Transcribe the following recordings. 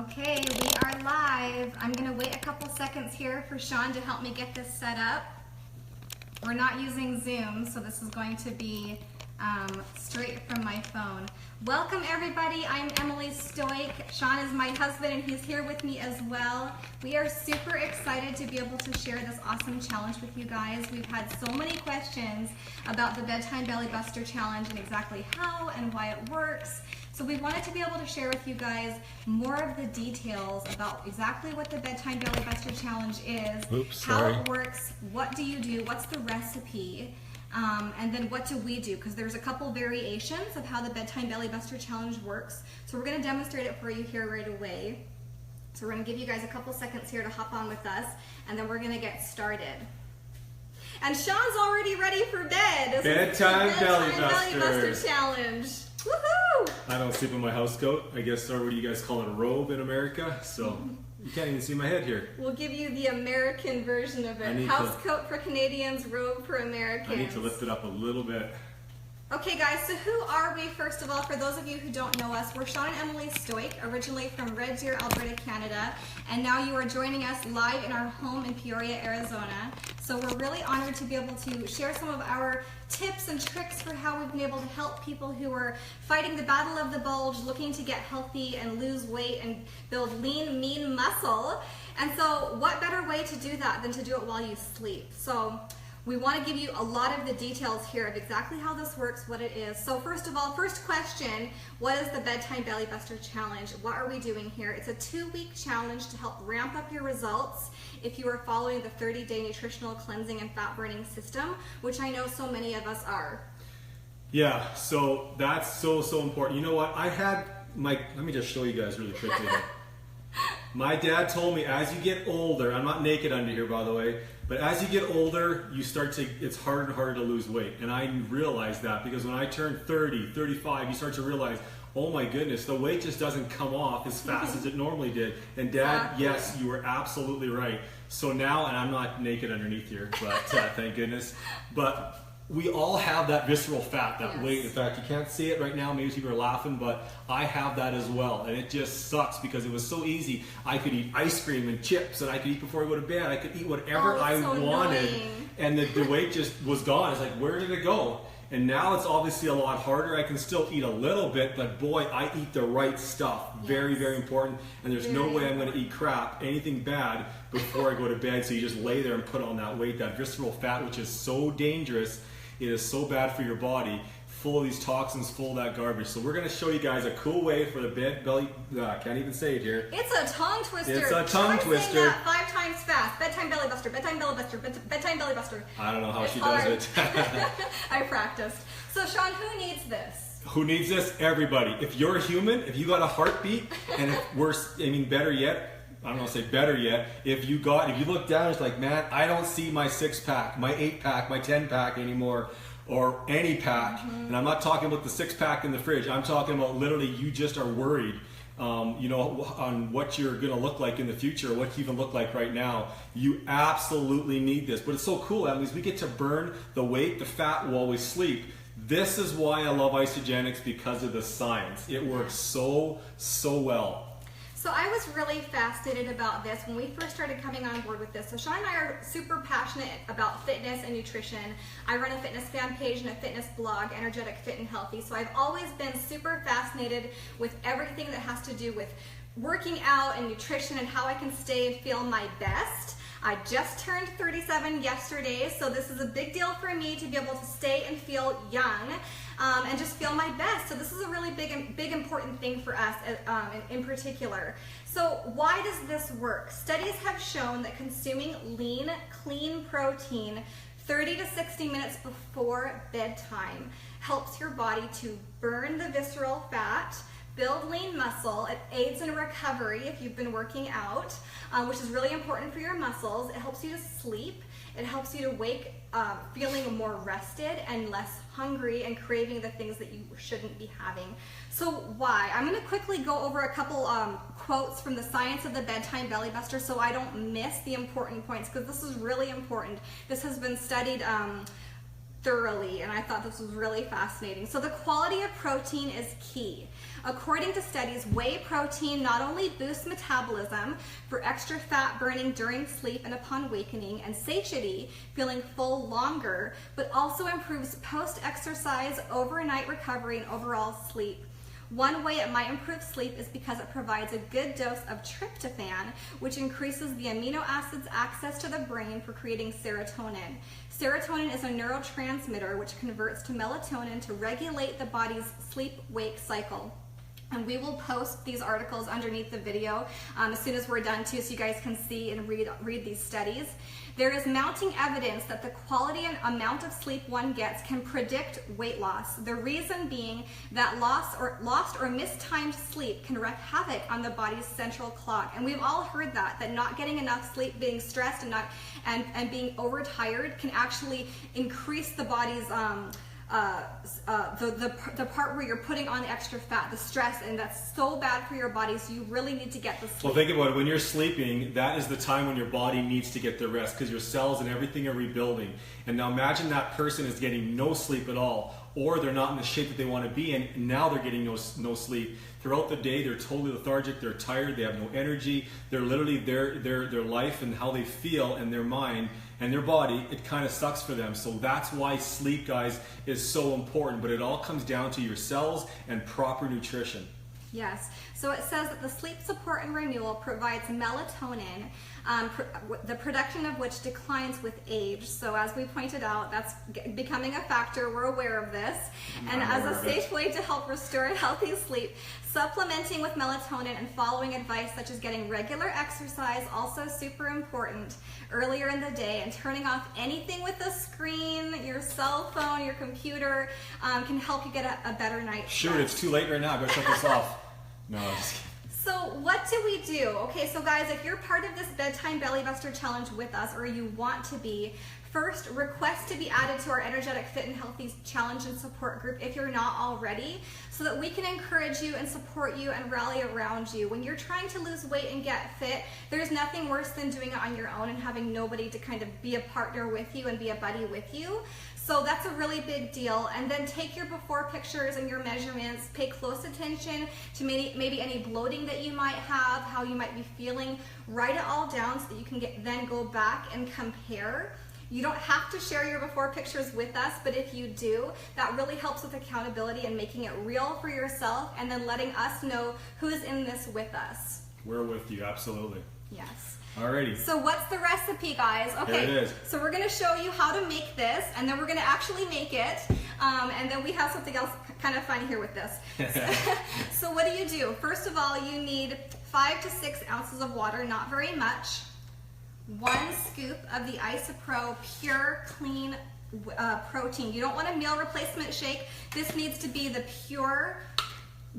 Okay, we are live. I'm gonna wait a couple seconds here for Shawn to help me get this set up. We're not using Zoom, so this is going to be straight from my phone. Welcome everybody, I'm Emily Stoik. Shawn is my husband and he's here with me as well. We are super excited to be able to share this awesome challenge with you guys. We've had so many questions about the Bedtime Belly Buster Challenge and exactly how and why it works. So we wanted to be able to share with you guys more of the details about exactly what the Bedtime Belly Buster Challenge is, how it works, what do you do, what's the recipe, and then what do we do, because there's a couple variations of how the Bedtime Belly Buster Challenge works. So we're going to demonstrate it for you here right away. So we're going to give you guys a couple seconds here to hop on with us, and then we're going to get started. And Shawn's already ready for bed. Bedtime Belly Buster Challenge. Woohoo! I don't sleep in my house coat. I guess, or what do you guys call it, a robe in America? So you can't even see my head here. We'll give you the American version of it. House coat for Canadians, robe for Americans. I need to lift it up a little bit. Okay guys, so who are we first of all? For those of you who don't know us, we're Shawn and Emily Stoik, originally from Red Deer, Alberta, Canada, and now you are joining us live in our home in Peoria, Arizona. So we're really honored to be able to share some of our tips and tricks for how we've been able to help people who are fighting the battle of the bulge, looking to get healthy and lose weight and build lean, mean muscle. And so what better way to do that than to do it while you sleep? So we want to give you a lot of the details here of exactly how this works, what it is. So first of all, first question, what is the Bedtime Belly Buster Challenge? What are we doing here? It's a 2-week challenge to help ramp up your results if you are following the 30-day nutritional cleansing and fat burning system, which I know so many of us are. Yeah, so that's so important. You know what? let me just show you guys really quickly here. My dad told me as you get older, I'm not naked under here by the way, but as you get older, it's harder and harder to lose weight. And I realized that because when I turned 30, 35, you start to realize, oh my goodness, the weight just doesn't come off as fast as it normally did. And Dad, yes, you were absolutely right. So now, and I'm not naked underneath here, but thank goodness, but we all have that visceral fat, that weight. In fact, you can't see it right now, maybe people are laughing, but I have that as well. And it just sucks because it was so easy. I could eat ice cream and chips, and I could eat before I go to bed. I could eat whatever I wanted. Annoying. And the weight just was gone. It's like, where did it go? And now it's obviously a lot harder. I can still eat a little bit, but boy, I eat the right stuff. Very, very important. And there's no way I'm going to eat crap, anything bad, before I go to bed. So you just lay there and put on that weight, that visceral fat, which is so dangerous. It is so bad for your body, full of these toxins, full of that garbage. So we're going to show you guys a cool way for the belly, I can't even say it here. It's a tongue twister. It's a tongue twister. Saying that 5 times fast. Bedtime Belly Buster, Bedtime Belly Buster, Bedtime Belly Buster. I don't know how she does it. I practiced. So Shawn, who needs this? Who needs this? Everybody. If you're a human, if you got a heartbeat, and if better yet, I don't want to say better yet, if you look down, it's like, man, I don't see my 6-pack, my 8-pack, my 10-pack anymore, or any pack. And I'm not talking about the 6-pack in the fridge. I'm talking about literally you just are worried, on what you're going to look like in the future, or what you even look like right now. You absolutely need this. But it's so cool, at least we get to burn the weight, the fat while we sleep. This is why I love Isogenics, because of the science. It works so well. So I was really fascinated about this when we first started coming on board with this. So Shawn and I are super passionate about fitness and nutrition. I run a fitness fan page and a fitness blog, Energetic, Fit, and Healthy. So I've always been super fascinated with everything that has to do with working out and nutrition and how I can stay and feel my best. I just turned 37 yesterday, so this is a big deal for me to be able to stay and feel young and just feel my best. So this is a really big important thing for us in particular. So why does this work? Studies have shown that consuming lean, clean protein 30 to 60 minutes before bedtime helps your body to burn the visceral fat, build lean muscle. It aids in recovery if you've been working out, which is really important for your muscles. It helps you to sleep. It helps you to wake feeling more rested and less hungry and craving the things that you shouldn't be having. So why? I'm going to quickly go over a couple quotes from the science of the Bedtime Belly Buster so I don't miss the important points, because this is really important. This has been studied thoroughly, and I thought this was really fascinating. So the quality of protein is key. According to studies, whey protein not only boosts metabolism for extra fat burning during sleep and upon wakening, and satiety, feeling full longer, but also improves post-exercise, overnight recovery, and overall sleep. One way it might improve sleep is because it provides a good dose of tryptophan, which increases the amino acids' access to the brain for creating serotonin. Serotonin is a neurotransmitter which converts to melatonin to regulate the body's sleep-wake cycle. And we will post these articles underneath the video as soon as we're done too, so you guys can see and read these studies. There is mounting evidence that the quality and amount of sleep one gets can predict weight loss. The reason being that lost or mistimed sleep can wreak havoc on the body's central clock. And we've all heard that not getting enough sleep, being stressed and being overtired can actually increase the body's the part where you're putting on the extra fat, the stress, and that's so bad for your body, so you really need to get the sleep. Well, think about it. When you're sleeping, that is the time when your body needs to get the rest, because your cells and everything are rebuilding. And now imagine that person is getting no sleep at all, or they're not in the shape that they want to be in, and now they're getting no sleep. Throughout the day, they're totally lethargic, they're tired, they have no energy. They're literally, their life and how they feel and their mind and their body, it kind of sucks for them. So that's why sleep, guys, is so important. But it all comes down to your cells and proper nutrition. Yes. So it says that the sleep support and renewal provides melatonin, the production of which declines with age. So as we pointed out, that's becoming a factor. We're aware of this. And as a safe way to help restore healthy sleep, supplementing with melatonin and following advice such as getting regular exercise, also super important earlier in the day, and turning off anything with a screen, your cell phone, your computer, can help you get a better night's Sure, rest. it's too late right now. Go shut this off. No, I'm just kidding. So what do we do? Okay, so guys, if you're part of this Bedtime Belly Buster Challenge with us, or you want to be, first, request to be added to our Energetic Fit and Healthy Challenge and Support Group if you're not already, so that we can encourage you and support you and rally around you. When you're trying to lose weight and get fit, there's nothing worse than doing it on your own and having nobody to kind of be a partner with you and be a buddy with you. So that's a really big deal. And then take your before pictures and your measurements. Pay close attention to maybe any bloating that you might have, how you might be feeling. Write it all down so that you can then go back and compare. You don't have to share your before pictures with us, but if you do, that really helps with accountability and making it real for yourself, and then letting us know who's in this with us. We're with you, absolutely. Yes. Alrighty. So what's the recipe, guys? Okay, Here it is. So we're going to show you how to make this, and then we're going to actually make it, and then we have something else kind of fun here with this. So what do? First of all, you need 5 to 6 ounces of water, not very much. 1 scoop of the Isopro Pure Clean Protein. You don't want a meal replacement shake. This needs to be the pure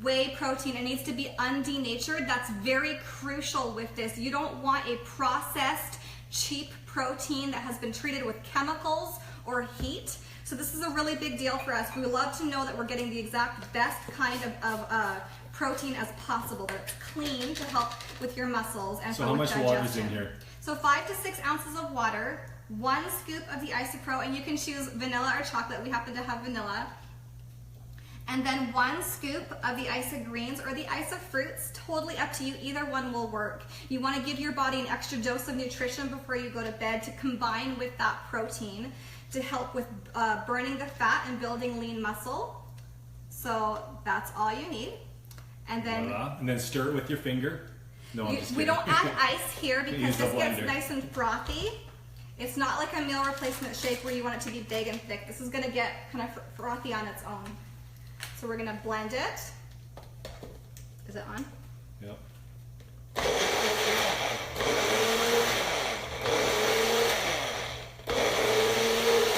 whey protein. It needs to be undenatured. That's very crucial with this. You don't want a processed, cheap protein that has been treated with chemicals or heat. So this is a really big deal for us. We love to know that we're getting the exact best kind of protein as possible, that it's clean to help with your muscles and so for how with much digestion. water is in here? So 5 to 6 ounces of water, 1 scoop of the Isopro, and you can choose vanilla or chocolate. We happen to have vanilla. And then 1 scoop of the Isa Greens or the Isa Fruits, totally up to you. Either one will work. You want to give your body an extra dose of nutrition before you go to bed to combine with that protein to help with burning the fat and building lean muscle. So that's all you need. And then, voila. And then stir it with your finger. No, I'm just kidding. We don't add ice here because this gets blender. nice and frothy. It's not like a meal replacement shake where you want it to be big and thick. This is going to get kind of frothy on its own. So we're going to blend it. Is it on? Yep.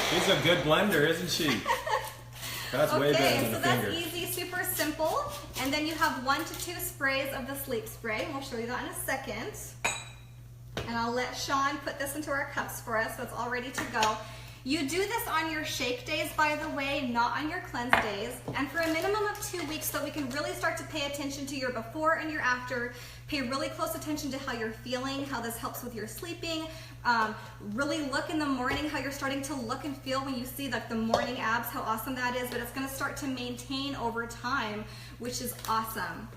She's a good blender, isn't she? That's way better than so a that's finger. easy, super simple. And then you have 1 to 2 sprays of the sleep spray. We'll show you that in a second. And I'll let Shawn put this into our cups for us, so it's all ready to go. You do this on your shake days, by the way, not on your cleanse days, and for a minimum of 2 weeks so we can really start to pay attention to your before and your after, pay really close attention to how you're feeling, how this helps with your sleeping, really look in the morning how you're starting to look and feel when you see like the morning abs, how awesome that is, but it's gonna start to maintain over time, which is awesome.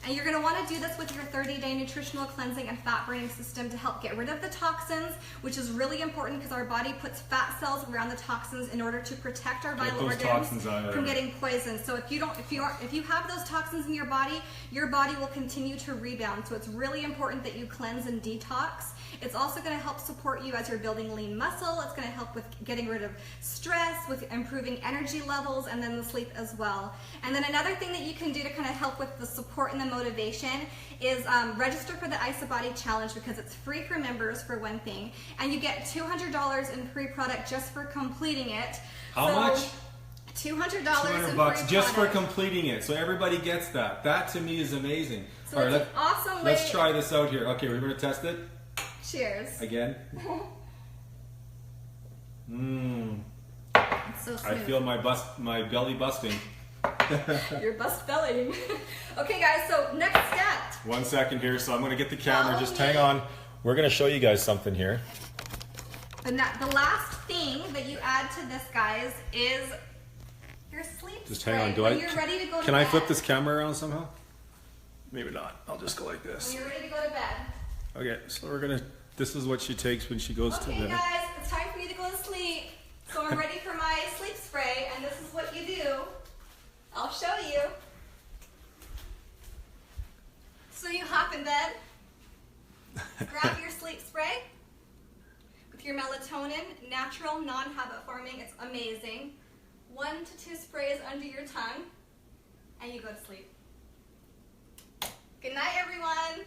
And you're going to want to do this with your 30-day nutritional cleansing and fat burning system to help get rid of the toxins, which is really important because our body puts fat cells around the toxins in order to protect our vital organs from getting poisoned. So if you have those toxins in your body will continue to rebound. So it's really important that you cleanse and detox. It's also going to help support you as you're building lean muscle. It's going to help with getting rid of stress, with improving energy levels, and then the sleep as well. And then another thing that you can do to kind of help with the support and the motivation is register for the IsaBody Challenge because it's free for members for one thing, and you get $200 in free product just for completing it. How much? $200 $200 just for completing it. So everybody gets that. That to me is amazing. So all right, it's an awesome way. Let's try this out here. Okay, we're going to test it. Cheers. Again. It's so smooth. I feel my belly busting. You're bust bellying. Okay guys, so next step. 1 second here, so I'm going to get the camera. Just hang on. We're going to show you guys something here. The last thing that you add to this, guys, is your sleep Just spray. hang on. When you're ready to go to Can bed. I flip this camera around somehow? Maybe not. I'll just go like this. When you're ready to go to bed. Okay, so we're going to, this is what she takes when she goes to bed. Okay guys, it's time for you to go to sleep. So I'm ready for my sleep spray, and this is what you do. I'll show you. So you hop in bed, grab your sleep spray with your melatonin, natural, non-habit forming. It's amazing. 1 to 2 sprays under your tongue, and you go to sleep. Good night, everyone.